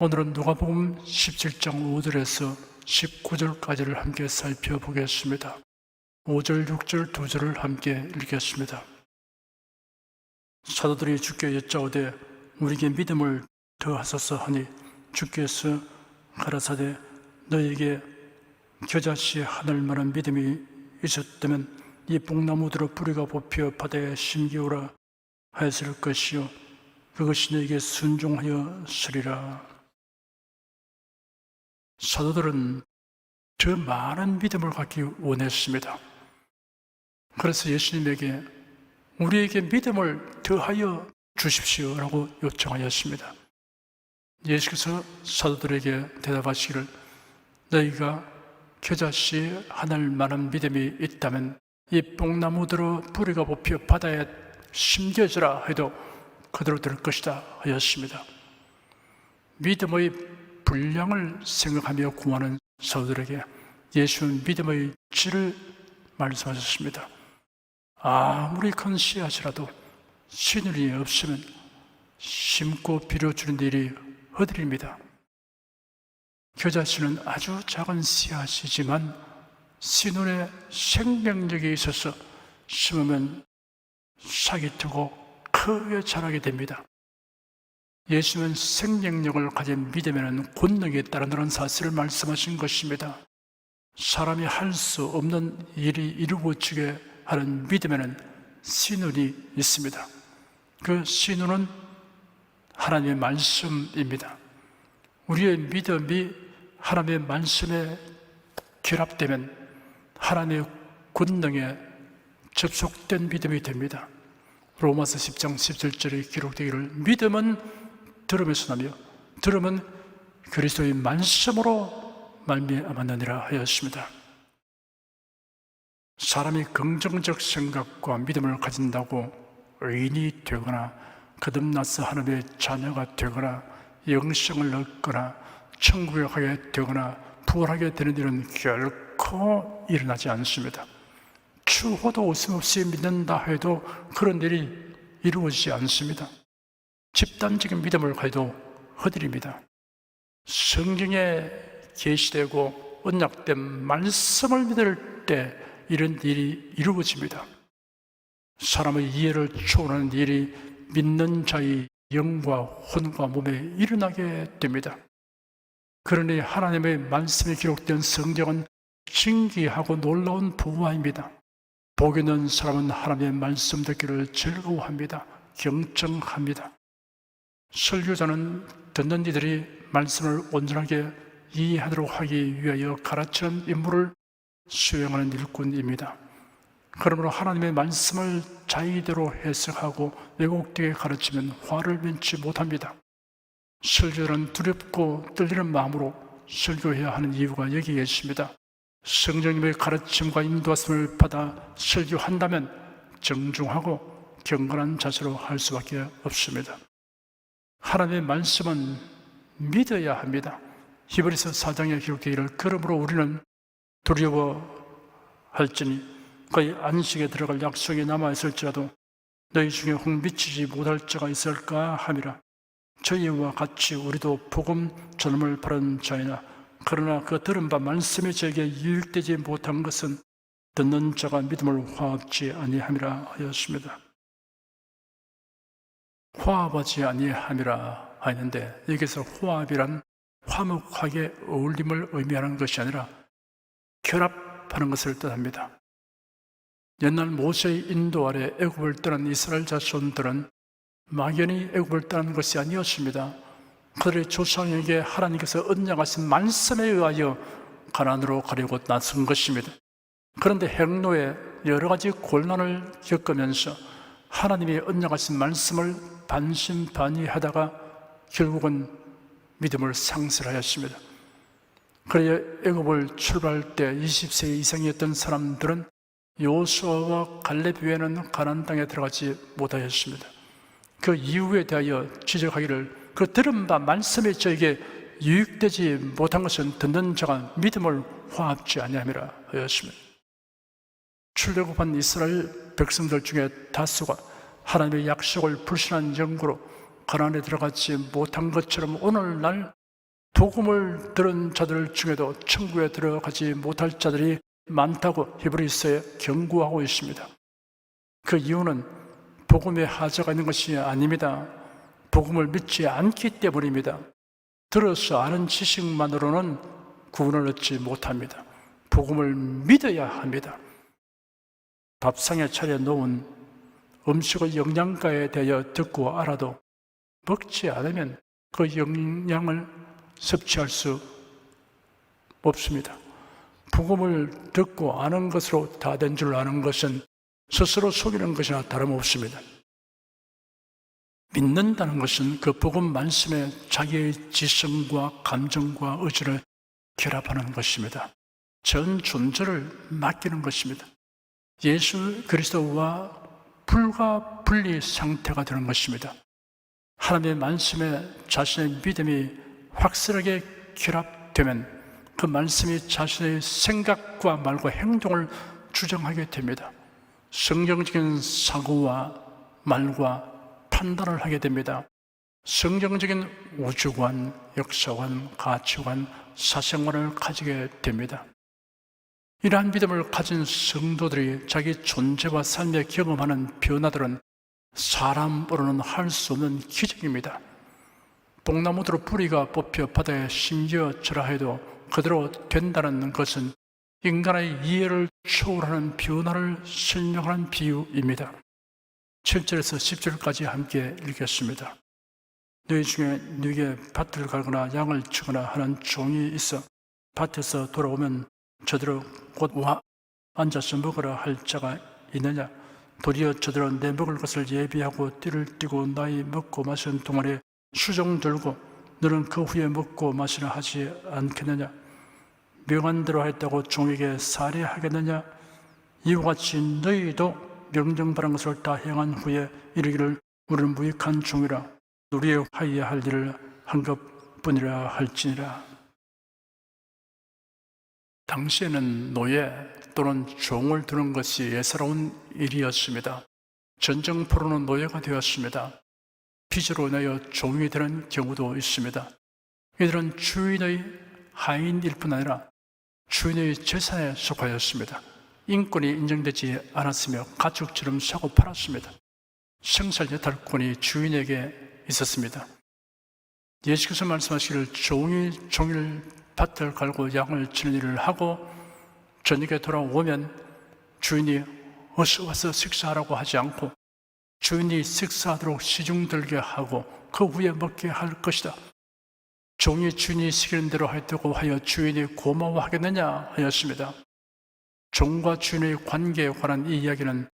오늘은 누가복음 17장 5절에서 19절까지를 함께 살펴보겠습니다. 5절, 6절, 2절을 함께 읽겠습니다. 사도들이 주께 여짜오되 우리에게 믿음을 더하소서 하니 주께서 가라사대 너에게 겨자씨 하늘만한 믿음이 있었다면 이 뽕나무들어 뿌리가 뽑혀 바다에 심기오라 하였을 것이요 그것이 너에게 순종하여 쓰리라. 사도들은 더 많은 믿음을 갖기 원했습니다. 그래서 예수님에게 우리에게 믿음을 더하여 주십시오라고 요청하였습니다. 예수께서 사도들에게 대답하시기를 너희가 겨자씨 하늘만한 믿음이 있다면 이 뽕나무들어 뿌리가 뽑혀 바다에 심겨져라 해도 그대로 될 것이다 하였습니다. 믿음의 분량을 생각하며 구하는 사도들에게 예수는 믿음의 질을 말씀하셨습니다. 아무리 큰 씨앗이라도 씨눈이 없으면 심고 빌어주는 일이 허들입니다. 겨자씨는 아주 작은 씨앗이지만 씨눈에 생명력이 있어서 심으면 싹이 트고 크게 자라게 됩니다. 예수는 생명력을 가진 믿음에는 권능이 따른다는 사실을 말씀하신 것입니다. 사람이 할 수 없는 일이 이루어지게 하는 믿음에는 씨눈이 있습니다. 그 씨눈은 하나님의 말씀입니다. 우리의 믿음이 하나님의 말씀에 결합되면 하나님의 권능에 접속된 믿음이 됩니다. 로마서 10장 17절에 기록되기를 믿음은 들음에서 나며 들음은 그리스도의 말씀으로 말미암았느니라 하였습니다. 사람이 긍정적 생각과 믿음을 가진다고 의인이 되거나 거듭나서 하나님의 자녀가 되거나 영생을 얻거나 천국에 가게 되거나 부활하게 되는 일은 결코 일어나지 않습니다. 추호도 웃음없이 믿는다 해도 그런 일이 이루어지지 않습니다. 집단적인 믿음을 가해도 허들입니다. 성경에 계시되고 언약된 말씀을 믿을 때 이런 일이 이루어집니다. 사람의 이해를 초월하는 일이 믿는 자의 영과 혼과 몸에 일어나게 됩니다. 그러니 하나님의 말씀이 기록된 성경은 신기하고 놀라운 부와입니다. 복 있는 사람은 하나님의 말씀 듣기를 즐거워합니다. 경청합니다. 설교자는 듣는 이들이 말씀을 온전하게 이해하도록 하기 위하여 가르치는 임무를 수행하는 일꾼입니다. 그러므로 하나님의 말씀을 자의대로 해석하고 왜곡되게 가르치면 화를 면치 못합니다. 설교자는 두렵고 떨리는 마음으로 설교해야 하는 이유가 여기에 있습니다. 성령님의 가르침과 인도하심을 받아 설교한다면 정중하고 경건한 자세로 할 수밖에 없습니다. 하나님의 말씀은 믿어야 합니다. 히브리서 4장에 기록되기를 그러므로 우리는 두려워할지니 그의 안식에 들어갈 약속이 남아있을지라도 너희 중에 혹 미치지 못할 자가 있을까 함이라. 저희와 같이 우리도 복음 전함을 바른 자이나 그러나 그 들은 바 말씀이 저에게 유익되지 못한 것은 듣는 자가 믿음을 화합지 아니함이라 하였습니다. 화합하지 아니함이라 하였는데 여기서 화합이란 화목하게 어울림을 의미하는 것이 아니라 결합하는 것을 뜻합니다. 옛날 모세의 인도 아래 애굽을 떠난 이스라엘 자손들은 막연히 애굽을 떠난 것이 아니었습니다. 그들의 조상에게 하나님께서 언약하신 말씀에 의하여 가나안으로 가려고 나선 것입니다. 그런데 행로에 여러 가지 곤란을 겪으면서 하나님이 언약하신 말씀을 반신반의하다가 결국은 믿음을 상실하였습니다. 그래야 애굽을 출발할 때 20세 이상이었던 사람들은 여호수아와 갈렙 외에는 가나안 땅에 들어가지 못하였습니다. 그 이유에 대하여 지적하기를 그 들은 바 말씀이 저에게 유익되지 못한 것은 듣는 자가 믿음을 화합지 아니함이라 하였습니다. 출애굽한 이스라엘 백성들 중에 다수가 하나님의 약속을 불신한 영구로 가나안에 들어가지 못한 것처럼 오늘날 복음을 들은 자들 중에도 천국에 들어가지 못할 자들이 많다고 히브리서에 경고하고 있습니다. 그 이유는 복음에 하자가 있는 것이 아닙니다. 복음을 믿지 않기 때문입니다. 들어서 아는 지식만으로는 구원을 얻지 못합니다. 복음을 믿어야 합니다. 밥상에 차려놓은 음식의 영양가에 대하여 듣고 알아도 먹지 않으면 그 영양을 섭취할 수 없습니다. 복음을 듣고 아는 것으로 다 된 줄 아는 것은 스스로 속이는 것이나 다름없습니다. 믿는다는 것은 그 복음 말씀에 자기의 지성과 감정과 의지를 결합하는 것입니다. 전 존재를 맡기는 것입니다. 예수 그리스도와 불과 분리 상태가 되는 것입니다. 하나님의 말씀에 자신의 믿음이 확실하게 결합되면 그 말씀이 자신의 생각과 말과 행동을 주장하게 됩니다. 성경적인 사고와 말과 판단을 하게 됩니다. 성경적인 우주관, 역사관, 가치관, 사생관을 가지게 됩니다. 이러한 믿음을 가진 성도들이 자기 존재와 삶에 경험하는 변화들은 사람으로는 할 수 없는 기적입니다. 뽕나무들의 뿌리가 뽑혀 바다에 심겨져라 해도 그대로 된다는 것은 인간의 이해를 초월하는 변화를 설명하는 비유입니다. 7절에서 10절까지 함께 읽겠습니다. 너희 중에 누구에게 밭을 갈거나 양을 치거나 하는 종이 있어 밭에서 돌아오면 저들을 곧 와 앉아서 먹으라 할 자가 있느냐? 도리어 저들은 내 먹을 것을 예비하고 띠를 띠고 나이 먹고 마시는 동안에 수종 들고 너는 그 후에 먹고 마시라 하지 않겠느냐? 명한 대로 했다고 종에게 살해하겠느냐? 이와 같이 너희도 명령받은 것을 다 행한 후에 이르기를 우리는 무익한 종이라 우리의 하여야 할 일을 한 것뿐이라 할지니라. 당시에는 노예 또는 종을 두는 것이 예사로운 일이었습니다. 전쟁포로는 노예가 되었습니다. 빚으로 인하여 종이 되는 경우도 있습니다. 이들은 주인의 하인일 뿐 아니라 주인의 재산에 속하였습니다. 인권이 인정되지 않았으며 가축처럼 사고 팔았습니다. 생살 여탈권이 주인에게 있었습니다. 예수께서 말씀하시기를 종이 종일 밭을 갈고 양을 치는 일을 하고 저녁에 돌아오면 주인이 어서 와서 식사하라고 하지 않고 주인이 식사하도록 시중 들게 하고 그 후에 먹게 할 것이다. 종이 주인이 시키는 대로 했다고 하여 주인이 고마워하겠느냐 하였습니다. 종과 주인의 관계에 관한 이 이야기는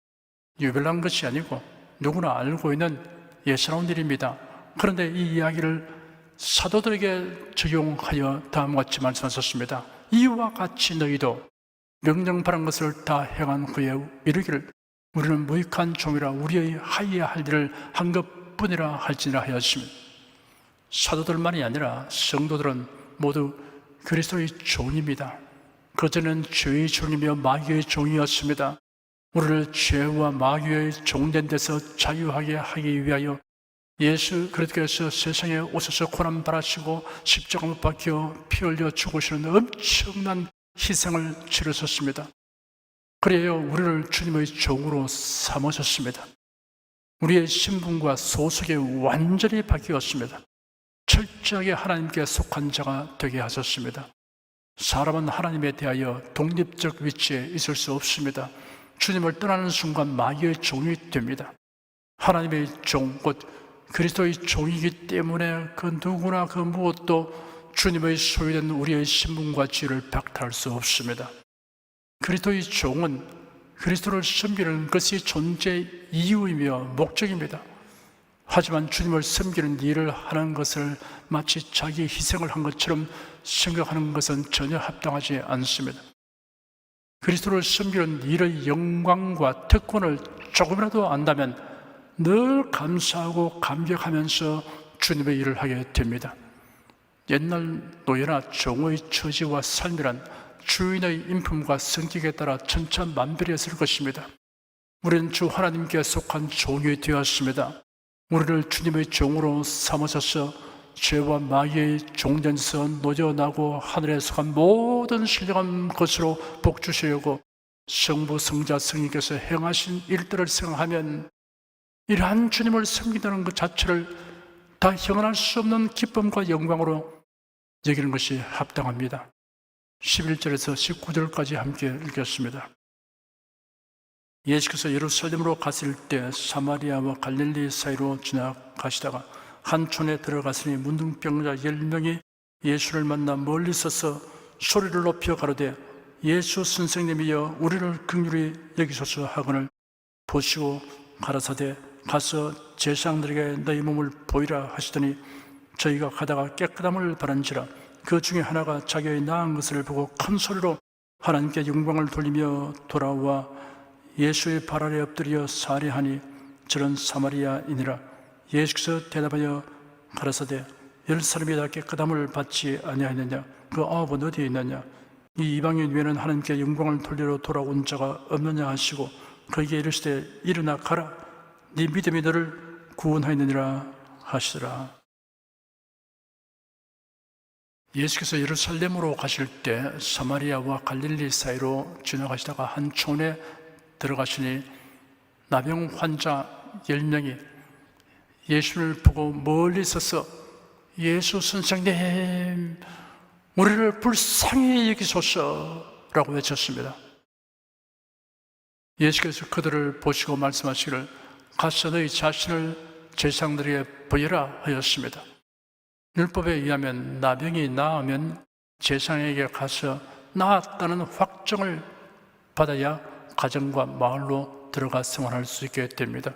유별난 것이 아니고 누구나 알고 있는 예사로운 일입니다. 그런데 이 이야기를 사도들에게 적용하여 다음과 같이 말씀하셨습니다. 이와 같이 너희도 명령받은 것을 다 행한 후에 이르기를 우리는 무익한 종이라 우리의 하여야 할 일을 한 것뿐이라 할지니라 하였으며 사도들만이 아니라 성도들은 모두 그리스도의 종입니다. 그전에는 죄의 종이며 마귀의 종이었습니다. 우리를 죄와 마귀의 종된 데서 자유하게 하기 위하여 예수 그리스도께서 세상에 오셔서 고난 받으시고 십자가 못 박혀 피 흘려 죽으시는 엄청난 희생을 치르셨습니다. 그래야 우리를 주님의 종으로 삼으셨습니다. 우리의 신분과 소속이 완전히 바뀌었습니다. 철저하게 하나님께 속한 자가 되게 하셨습니다. 사람은 하나님에 대하여 독립적 위치에 있을 수 없습니다. 주님을 떠나는 순간 마귀의 종이 됩니다. 하나님의 종, 곧 그리스도의 종이기 때문에 그 누구나 그 무엇도 주님의 소유된 우리의 신분과 지위를 박탈할 수 없습니다. 그리스도의 종은 그리스도를 섬기는 것이 존재 이유이며 목적입니다. 하지만 주님을 섬기는 일을 하는 것을 마치 자기 희생을 한 것처럼 생각하는 것은 전혀 합당하지 않습니다. 그리스도를 섬기는 일의 영광과 특권을 조금이라도 안다면 늘 감사하고 감격하면서 주님의 일을 하게 됩니다. 옛날 노예나 종의 처지와 삶이란 주인의 인품과 성격에 따라 천차만별이었을 것입니다. 우리는 주 하나님께 속한 종이 되었습니다. 우리를 주님의 종으로 삼으셔서 죄와 마귀의 종전에서 노져나고 하늘에 속한 모든 신령한 것으로 복주시려고 성부, 성자, 성령께서 행하신 일들을 생각하면 이러한 주님을 섬긴다는 것 자체를 다 형언할 수 없는 기쁨과 영광으로 여기는 것이 합당합니다. 11절에서 19절까지 함께 읽겠습니다. 예수께서 예루살렘으로 갔을 때 사마리아와 갈릴리 사이로 지나가시다가 한 촌에 들어갔으니 문둥병자 10명이 예수를 만나 멀리 서서 소리를 높여 가로되 예수 선생님이여 우리를 긍휼히 여기소서 하거늘 보시고 가라사대 가서 제사장들에게 너희 몸을 보이라 하시더니 저희가 가다가 깨끗함을 바란지라 그 중에 하나가 자기의 나은 것을 보고 큰 소리로 하나님께 영광을 돌리며 돌아와 예수의 발 아래 엎드려 살해하니 저런 사마리아인이라. 예수께서 대답하여 가라사대 10사람이 다 깨끗함을 받지 아니하였느냐 그 9은 어디에 있느냐 이 이방인 외에는 하나님께 영광을 돌리러 돌아온 자가 없느냐 하시고 그에게 이르시되 일어나 가라 네 믿음이 너를 구원하였느니라 하시더라. 예수께서 예루살렘으로 가실 때 사마리아와 갈릴리 사이로 지나가시다가 한 촌에 들어가시니 나병 환자 10명이 예수를 보고 멀리 서서 예수 선생님 우리를 불쌍히 여기소서라고 외쳤습니다. 예수께서 그들을 보시고 말씀하시기를 가서 너희 자신을 제사장들에게 보여라 하였습니다. 율법에 의하면 나병이 나으면 제사장에게 가서 나았다는 확정을 받아야 가정과 마을로 들어가 생활할 수 있게 됩니다.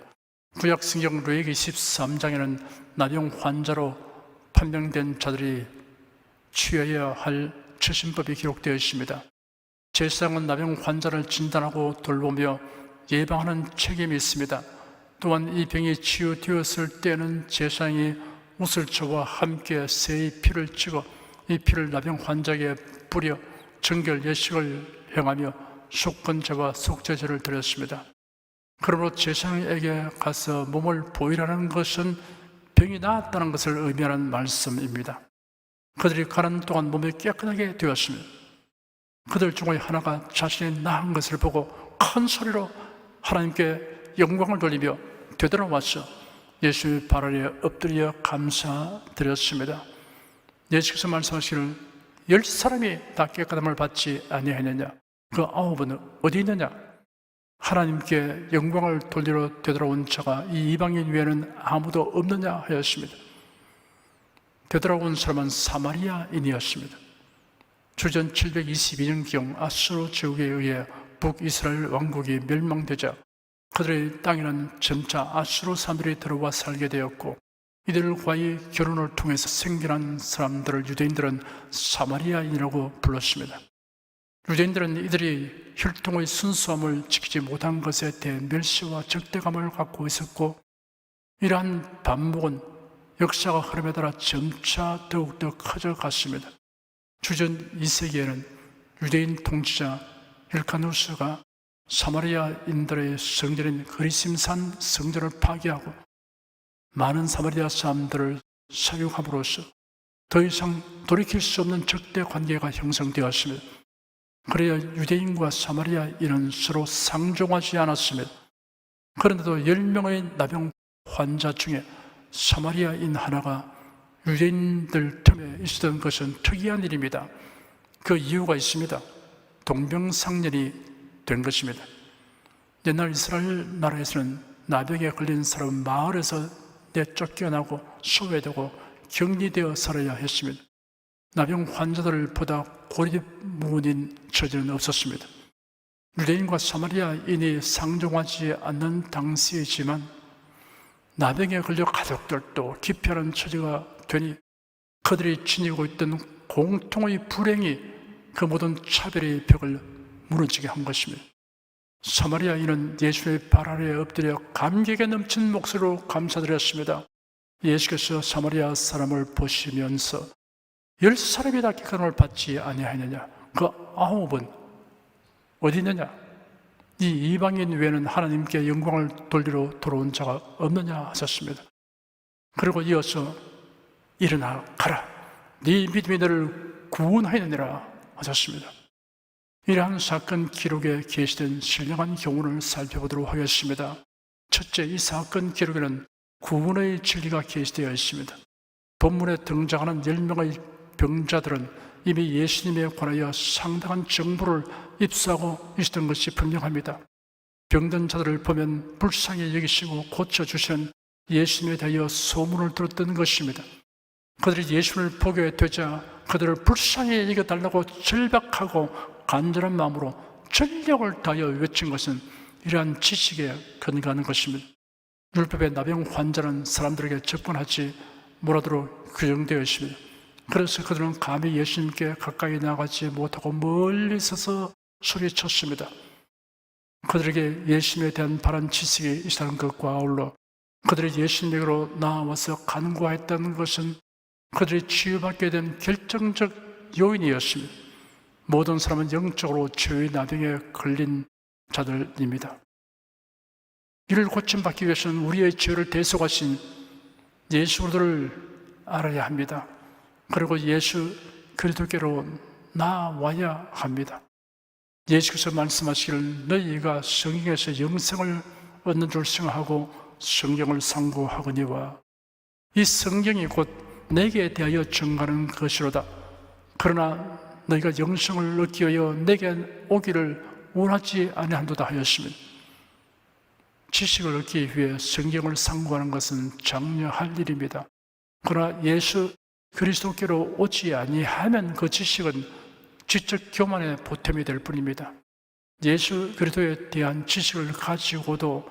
구약성경 레위기 13장에는 나병 환자로 판명된 자들이 취해야 할 처신법이 기록되어 있습니다. 제사장은 나병 환자를 진단하고 돌보며 예방하는 책임이 있습니다. 또한 이 병이 치유되었을 때는 제사장이 우슬초와 함께 새의 피를 찍어 이 피를 나병 환자에게 뿌려 정결 예식을 행하며 속건제와 속죄제를 드렸습니다. 그러므로 제사장에게 가서 몸을 보이라는 것은 병이 나았다는 것을 의미하는 말씀입니다. 그들이 가는 동안 몸이 깨끗하게 되었습니다. 그들 중에 하나가 자신이 나은 것을 보고 큰 소리로 하나님께 영광을 돌리며 되돌아와서 예수의 발 아래 엎드려 감사드렸습니다. 예수께서 말씀하시기를 10사람이 다 깨끗함을 받지 아니하느냐 그 9은 어디 있느냐 하나님께 영광을 돌리러 되돌아온 자가 이 이방인 외에는 아무도 없느냐 하였습니다. 되돌아온 사람은 사마리아인이었습니다. 주전 722년경 아수르 제국에 의해 북이스라엘 왕국이 멸망되자 그들의 땅에는 점차 아수르 사람들이 들어와 살게 되었고 이들과의 결혼을 통해서 생겨난 사람들을 유대인들은 사마리아인이라고 불렀습니다. 유대인들은 이들이 혈통의 순수함을 지키지 못한 것에 대해 멸시와 적대감을 갖고 있었고 이러한 반목은 역사가 흐름에 따라 점차 더욱더 커져갔습니다. 주전 2세기에는 유대인 통치자 헬카누스가 사마리아인들의 성전인 그리심산 성전을 파괴하고 많은 사마리아 사람들을 사육함으로써 더 이상 돌이킬 수 없는 적대 관계가 형성되었습니다. 그래야 유대인과 사마리아인은 서로 상종하지 않았습니다. 그런데도 10명의 나병 환자 중에 사마리아인 하나가 유대인들 틈에 있었던 것은 특이한 일입니다. 그 이유가 있습니다. 동병상련이 된 것입니다. 옛날 이스라엘 나라에서는 나병에 걸린 사람은 마을에서 내쫓겨나고 소외되고 격리되어 살아야 했습니다. 나병 환자들을 보다 고립무원인 처지는 없었습니다. 유대인과 사마리아인이 상종하지 않는 당시이지만 나병에 걸려 가족들도 기피하는 처지가 되니 그들이 지니고 있던 공통의 불행이 그 모든 차별의 벽을 무너지게 한 것입니다. 사마리아인은 예수의 발 아래에 엎드려 감격에 넘친 목소리로 감사드렸습니다. 예수께서 사마리아 사람을 보시면서 10사람이 다 깨끗함을 받지 아니하느냐 그 9은 어디 있느냐 이 이방인 외에는 하나님께 영광을 돌리러 돌아온 자가 없느냐 하셨습니다. 그리고 이어서 일어나 가라, 네 믿음이 너를 구원하였느니라 하셨습니다. 이러한 사건 기록에 게시된 신령한 교훈을 살펴보도록 하겠습니다. 첫째, 이 사건 기록에는 구원의 진리가 게시되어 있습니다. 본문에 등장하는 10명의 병자들은 이미 예수님에 관하여 상당한 정보를 입수하고 있었던 것이 분명합니다. 병든 자들을 보면 불쌍히 여기시고 고쳐주시는 예수님에 대하여 소문을 들었던 것입니다. 그들이 예수를 보게 되자 그들을 불쌍히 여겨달라고 절박하고 간절한 마음으로 전력을 다하여 외친 것은 이러한 지식에 근거하는 것입니다. 율법의 나병 환자는 사람들에게 접근하지 못하도록 규정되어 있습니다. 그래서 그들은 감히 예수님께 가까이 나가지 못하고 멀리 서서 소리쳤습니다. 그들에게 예수님에 대한 바른 지식이 있다는 것과 아울러 그들이 예수님에게로 나와서 간구했다는 것은 그들이 치유받게 된 결정적 요인이었습니다. 모든 사람은 영적으로 죄의 나병에 걸린 자들입니다. 이를 고침받기 위해서는 우리의 죄를 대속하신 예수를 알아야 합니다. 그리고 예수 그리스도께로 나와야 합니다. 예수께서 말씀하시기를 너희가 성경에서 영생을 얻는 줄 생각하고 성경을 상고하거니와 이 성경이 곧 내게 대하여 증거하는 것이로다. 그러나 너희가 영생을 얻기 위하여 내게 오기를 원하지 아니한도다 하였습니다. 지식을 얻기 위해 성경을 상고하는 것은 장려할 일입니다. 그러나 예수 그리스도께로 오지 아니하면 그 지식은 지적 교만의 보탬이 될 뿐입니다. 예수 그리스도에 대한 지식을 가지고도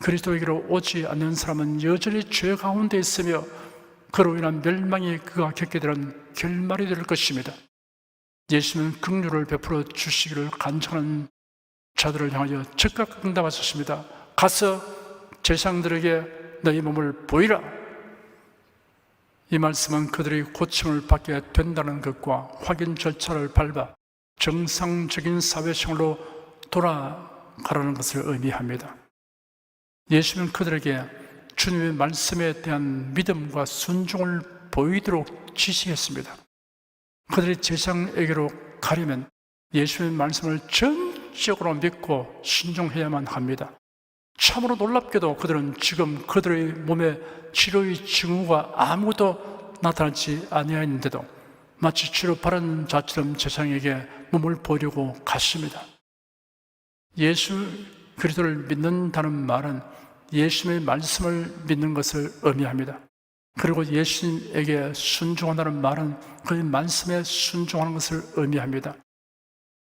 그리스도에게로 오지 않는 사람은 여전히 죄 가운데 있으며 그로 인한 멸망이 그가 겪게 되는 결말이 될 것입니다. 예수는 긍휼을 베풀어 주시기를 간청하는 자들을 향하여 즉각 응답하셨습니다. 가서 제사장들에게 너희 몸을 보이라. 이 말씀은 그들이 고침을 받게 된다는 것과 확인 절차를 밟아 정상적인 사회생활로 돌아가라는 것을 의미합니다. 예수는 그들에게 주님의 말씀에 대한 믿음과 순종을 보이도록 지시했습니다. 그들이 제사장에게로 가려면 예수의 말씀을 전적으로 믿고 순종해야만 합니다. 참으로 놀랍게도 그들은 지금 그들의 몸에 치료의 징후가 아무것도 나타나지 아니하였는데도 마치 치료 바른 자처럼 제사장에게 몸을 보려고 갔습니다. 예수 그리스도를 믿는다는 말은 예수님의 말씀을 믿는 것을 의미합니다. 그리고 예수님에게 순종한다는 말은 그의 말씀에 순종하는 것을 의미합니다.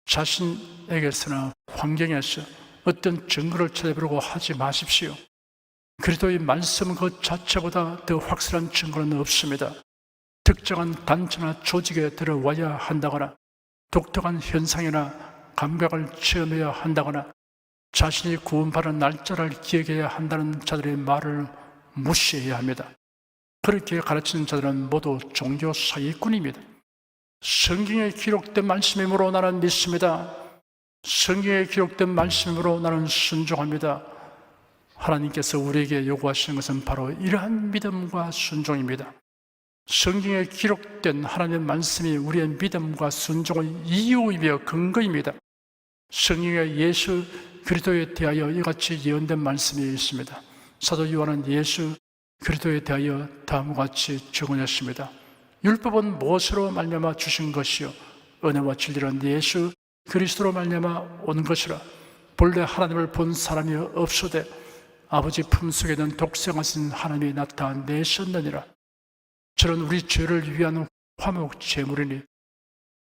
자신에게서나 환경에서 어떤 증거를 찾아보려고 하지 마십시오. 그리스도의 말씀 그 자체보다 더 확실한 증거는 없습니다. 특정한 단체나 조직에 들어와야 한다거나 독특한 현상이나 감각을 체험해야 한다거나 자신이 구원받은 날짜를 기억해야 한다는 자들의 말을 무시해야 합니다. 그렇게 가르치는 자들은 모두 종교 사기꾼입니다. 성경에 기록된 말씀이므로 나는 믿습니다. 성경에 기록된 말씀으로 나는 순종합니다. 하나님께서 우리에게 요구하시는 것은 바로 이러한 믿음과 순종입니다. 성경에 기록된 하나님의 말씀이 우리의 믿음과 순종의 이유이며 근거입니다. 성경에 예수 그리스도에 대하여 이같이 예언된 말씀이 있습니다. 사도 요한은 예수 그리스도에 대하여 다음과 같이 증언했습니다. 율법은 무엇으로 말미암아 주신 것이요 은혜와 진리는 예수 그리스도로 말미암아 온 것이라. 본래 하나님을 본 사람이 없으되 아버지 품속에는 독생하신 하나님이 나타내셨느니라. 저는 우리 죄를 위한 화목 제물이니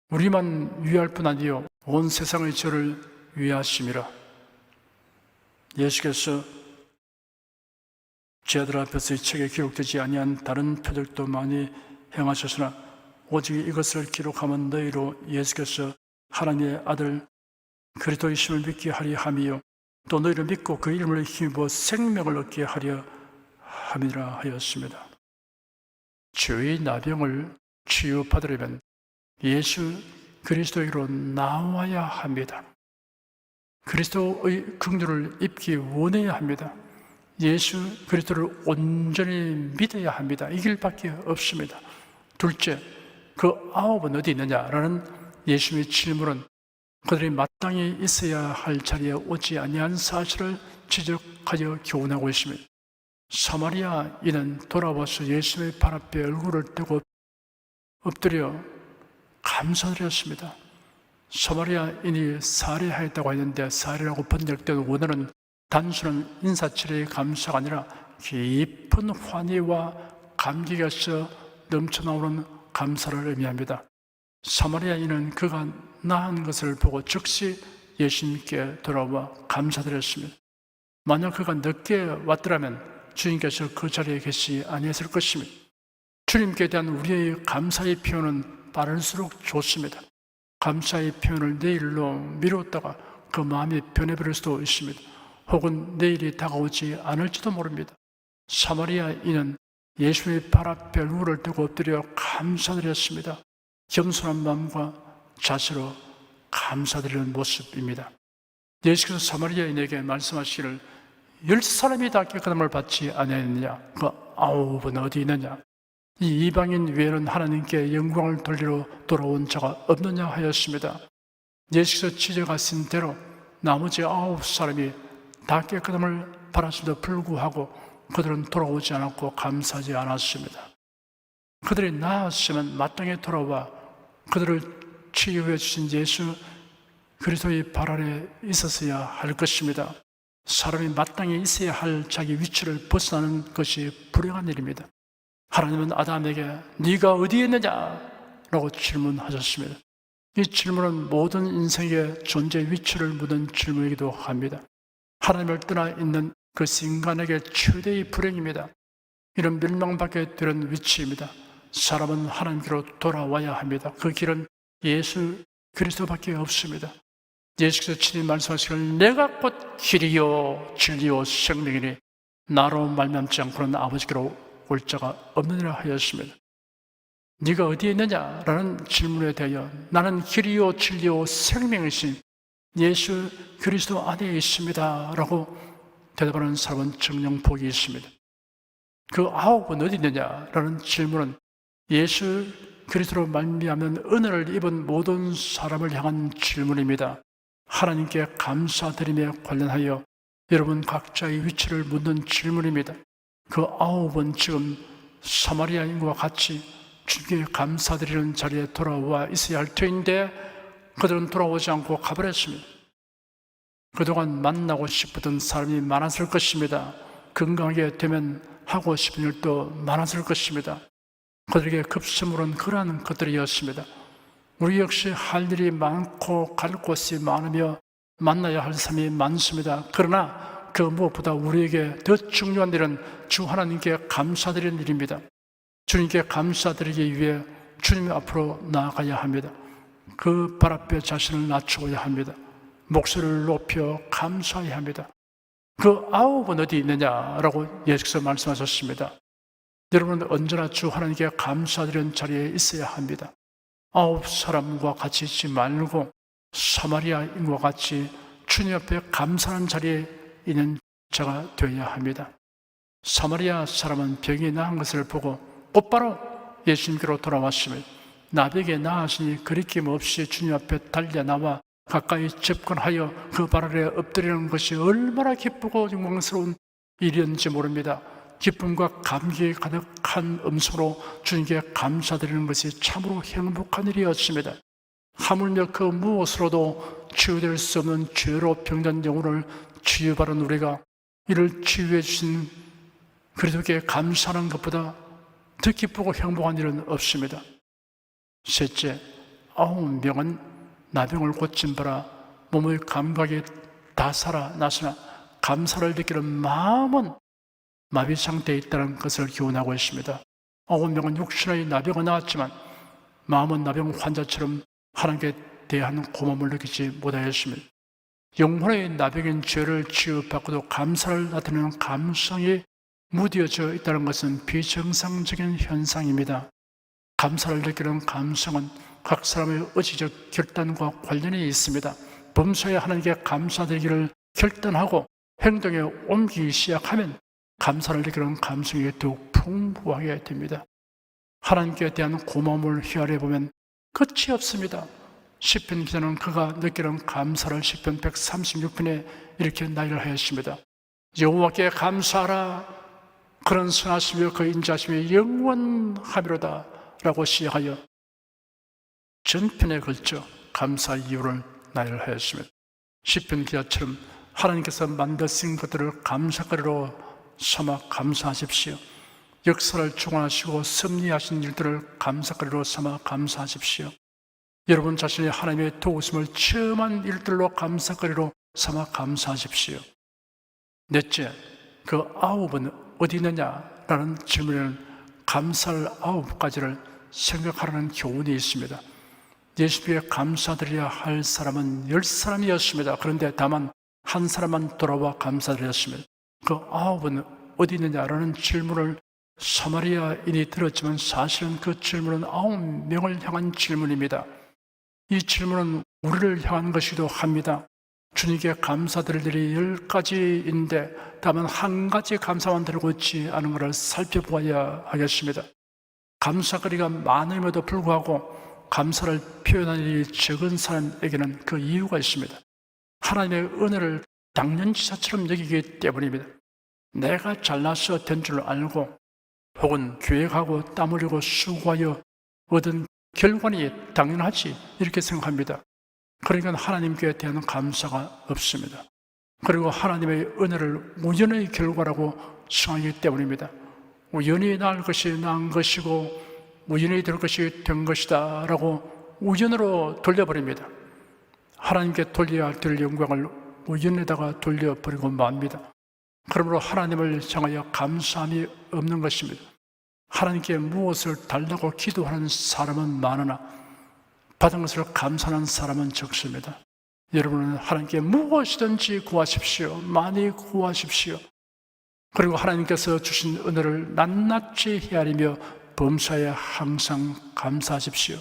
우리만 위할 뿐 아니요 온 세상의 죄를 위하심이라. 예수께서 제자들 앞에서 이 책에 기록되지 아니한 다른 표적도 많이 행하셨으나 오직 이것을 기록하면 너희로 예수께서 하나님의 아들 그리스도이심을 믿게 하려 함이요 또 너희를 믿고 그 이름을 힘입어 생명을 얻게 하려 함이라 하였습니다. 죄의 나병을 치유받으려면 예수 그리스도에게로 나와야 합니다. 그리스도의 긍휼을 입기 원해야 합니다. 예수 그리스도를 온전히 믿어야 합니다. 이 길밖에 없습니다. 둘째, 그 9은 어디 있느냐라는 예수님의 질문은 그들이 마땅히 있어야 할 자리에 오지 아니한 사실을 지적하여 교훈하고 있습니다. 사마리아인은 돌아와서 예수님의 발 앞에 얼굴을 떼고 엎드려 감사드렸습니다. 사마리아인이 살해하였다고 했는데 살해라고 번역된 원어는 단순한 인사치레의 감사가 아니라 깊은 환희와 감격에서 넘쳐나오는 감사를 의미합니다. 사마리아인은 그가 나은 것을 보고 즉시 예수님께 돌아와 감사드렸습니다. 만약 그가 늦게 왔더라면 주님께서 그 자리에 계시지 아니했을 것입니다. 주님께 대한 우리의 감사의 표현은 빠를수록 좋습니다. 감사의 표현을 내일로 미뤘다가 그 마음이 변해버릴 수도 있습니다. 혹은 내일이 다가오지 않을지도 모릅니다. 사마리아인은 예수님의 발 앞에 얼굴을 떼고 엎드려 감사드렸습니다. 겸손한 마음과 자세로 감사드리는 모습입니다. 예수께서 사마리아인에게 말씀하시기를 10사람이 다 깨끗함을 받지 아니하였느냐? 그 9은 어디 있느냐? 이 이방인 외에는 하나님께 영광을 돌리러 돌아온 자가 없느냐 하였습니다. 예수께서 지적하신 대로 나머지 9사람이 다 깨끗함을 받았음에도 불구하고 그들은 돌아오지 않았고 감사하지 않았습니다. 그들이 나았으면 마땅히 돌아와 그들을 치유해 주신 예수 그리스도의 발 아래 있었어야 할 것입니다. 사람이 마땅히 있어야 할 자기 위치를 벗어나는 것이 불행한 일입니다. 하나님은 아담에게 네가 어디에 있느냐? 라고 질문하셨습니다. 이 질문은 모든 인생의 존재 위치를 묻는 질문이기도 합니다. 하나님을 떠나 있는 그 인간에게 최대의 불행입니다. 이런 멸망받게 되는 위치입니다. 사람은 하나님께로 돌아와야 합니다. 그 길은 예수 그리스도밖에 없습니다. 예수께서 친히 말씀하시기를 내가 곧 길이요 진리요 생명이니 나로 말미암지 않고는 아버지께로 올 자가 없느니라 하였습니다. 네가 어디에 있느냐라는 질문에 대하여 나는 길이요 진리요 생명이신 예수 그리스도 안에 있습니다 라고 대답하는 사람은 정녕 복이 있습니다. 그 9은 어디 있느냐라는 질문은 예수 그리스도로 말미암는 은혜를 입은 모든 사람을 향한 질문입니다. 하나님께 감사드림에 관련하여 여러분 각자의 위치를 묻는 질문입니다. 그 9은 지금 사마리아인과 같이 주님께 감사드리는 자리에 돌아와 있어야 할 터인데 그들은 돌아오지 않고 가버렸습니다. 그동안 만나고 싶었던 사람이 많았을 것입니다. 건강하게 되면 하고 싶은 일도 많았을 것입니다. 그들에게 급선물은 그러한 것들이었습니다. 우리 역시 할 일이 많고 갈 곳이 많으며 만나야 할 사람이 많습니다. 그러나 그 무엇보다 우리에게 더 중요한 일은 주 하나님께 감사드리는 일입니다. 주님께 감사드리기 위해 주님 앞으로 나아가야 합니다. 그 발 앞에 자신을 낮추어야 합니다. 목소리를 높여 감사해야 합니다. 그 9은 어디 있느냐라고 예수께서 말씀하셨습니다. 여러분은 언제나 주 하나님께 감사드리는 자리에 있어야 합니다. 9사람과 같이 있지 말고 사마리아인과 같이 주님 앞에 감사하는 자리에 있는 자가 되어야 합니다. 사마리아 사람은 병이 나은 것을 보고 곧바로 예수님께로 돌아왔으며 나병에 나으시니 거리낌 없이 주님 앞에 달려나와 가까이 접근하여 그 발 아래 엎드리는 것이 얼마나 기쁘고 영광스러운 일이었는지 모릅니다. 기쁨과 감격이 가득한 음성으로 주님께 감사드리는 것이 참으로 행복한 일이었습니다. 하물며 그 무엇으로도 치유될 수 없는 죄로 병든 영혼을 치유받은 우리가 이를 치유해 주신 그리스도께 감사하는 것보다 더 기쁘고 행복한 일은 없습니다. 셋째, 9명은 나병을 고친 바라 몸의 감각이 다 살아났으나 감사를 느끼는 마음은 마비 상태에 있다는 것을 교훈하고 있습니다. 9명은 육신의 나병은 나았지만 마음은 나병 환자처럼 하나님께 대한 고마움을 느끼지 못하였습니다. 영혼의 나병인 죄를 치유받고도 감사를 나타내는 감성이 무뎌져 있다는 것은 비정상적인 현상입니다. 감사를 느끼는 감성은 각 사람의 의지적 결단과 관련이 있습니다. 범사에 하나님께 감사드리기를 결단하고 행동에 옮기기 시작하면 감사를 느끼는 감성이 더욱 풍부하게 됩니다. 하나님께 대한 고마움을 헤아려 보면 끝이 없습니다. 시편 기자는 그가 느끼는 감사를 시편 136편에 이렇게 나열하였습니다. 여호와께 감사하라. 그런 선하시며 그 인자하심이 영원하미로다 라고 시작하여 전편에 걸쳐 감사 이유를 나열하였습니다. 시편 기자처럼 하나님께서 만드신 것들을 감사거리로 삼아 감사하십시오. 역사를 주관하시고 섭리하신 일들을 감사거리로 삼아 감사하십시오. 여러분 자신이 하나님의 도우심을 체험한 일들로 감사거리로 삼아 감사하십시오. 넷째, 그 아홉은 어디 있느냐라는 질문에는 감사할 9가지를 생각하라는 교훈이 있습니다. 예수님께 감사드려야 할 사람은 10사람이었습니다. 그런데 다만 한 사람만 돌아와 감사드렸습니다. 그 9은 어디 있느냐라는 질문을 사마리아인이 들었지만 사실은 그 질문은 9명을 향한 질문입니다. 이 질문은 우리를 향한 것이기도 합니다. 주님께 감사드릴 일이 10가지인데 다만 한 가지 감사만 드리고 있지 않은 것을 살펴보아야 하겠습니다. 감사거리가 많음에도 불구하고 감사를 표현하는 일이 적은 사람에게는 그 이유가 있습니다. 하나님의 은혜를 당연지사처럼 여기기 때문입니다. 내가 잘나서 된 줄 알고 혹은 계획하고 땀 흘리고 수고하여 얻은 결과니 당연하지 이렇게 생각합니다. 그러니까 하나님께 대한 감사가 없습니다. 그리고 하나님의 은혜를 우연의 결과라고 생각하기 때문입니다. 우연히 날 것이 난 것이고 우연히 될 것이 된 것이다 라고 우연으로 돌려버립니다. 하나님께 돌려야 될 영광을 우연에다가 돌려버리고 맙니다. 그러므로 하나님을 향하여 감사함이 없는 것입니다. 하나님께 무엇을 달라고 기도하는 사람은 많으나 받은 것을 감사하는 사람은 적습니다. 여러분은 하나님께 무엇이든지 구하십시오. 많이 구하십시오. 그리고 하나님께서 주신 은혜를 낱낱이 헤아리며 범사에 항상 감사하십시오.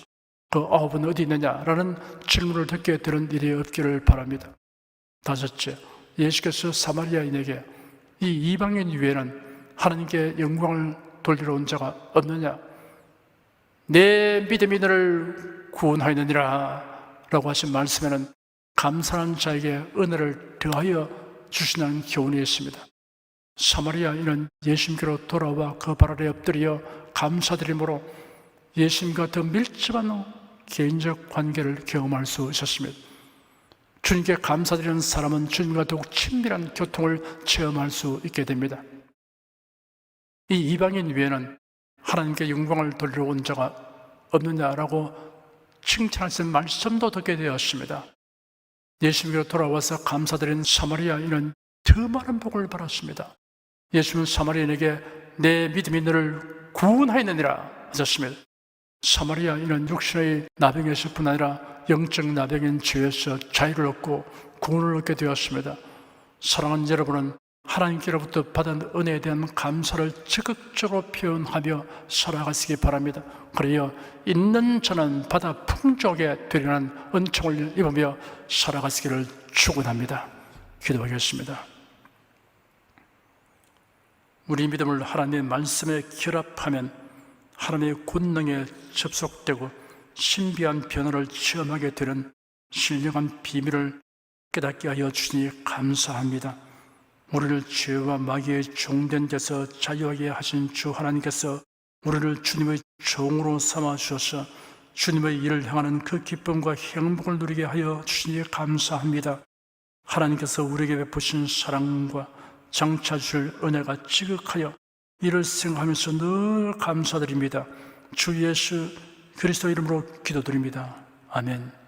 그 9은 어디 있느냐라는 질문을 듣게 되는 일이 없기를 바랍니다. 다섯째, 예수께서 사마리아인에게 이 이방인 위에는 하나님께 영광을 돌리러 온 자가 없느냐? 내 믿음이 너를 구원하였느니라 라고 하신 말씀에는 감사하는 자에게 은혜를 더하여 주시는 교훈이 있습니다. 사마리아인은 예수님께로 돌아와 그 발 아래 엎드려 감사드림으로 예수님과 더 밀접한 개인적 관계를 경험할 수 있었습니다. 주님께 감사드리는 사람은 주님과 더욱 친밀한 교통을 체험할 수 있게 됩니다. 이 이방인 위에는 하나님께 영광을 돌리러 온 자가 없느냐라고 칭찬하신 말씀도 듣게 되었습니다. 예수님께로 돌아와서 감사드린 사마리아인은 더 많은 복을 받았습니다. 예수님은 사마리아인에게 내 믿음이 너를 구원하였느니라 하셨습니다. 사마리아인은 육신의 나병에서뿐 아니라 영적 나병인 죄에서 자유를 얻고 구원을 얻게 되었습니다. 사랑하는 여러분은 하나님께로부터 받은 은혜에 대한 감사를 적극적으로 표현하며 살아가시기 바랍니다. 그래야 있는 자는 받아 풍족하게 되리라는 은총을 입으며 살아가시기를 축원합니다. 기도하겠습니다. 우리 믿음을 하나님의 말씀에 결합하면 하나님의 권능에 접속되고 신비한 변화를 체험하게 되는 신령한 비밀을 깨닫게 하여 주시니 감사합니다. 우리를 죄와 마귀의 종된 데서 자유하게 하신 주 하나님께서 우리를 주님의 종으로 삼아 주셔서 주님의 일을 향하는 그 기쁨과 행복을 누리게 하여 주시니 감사합니다. 하나님께서 우리에게 베푸신 사랑과 장차 주실 은혜가 지극하여 이를 생각하면서 늘 감사드립니다. 주 예수 그리스도 이름으로 기도드립니다. 아멘.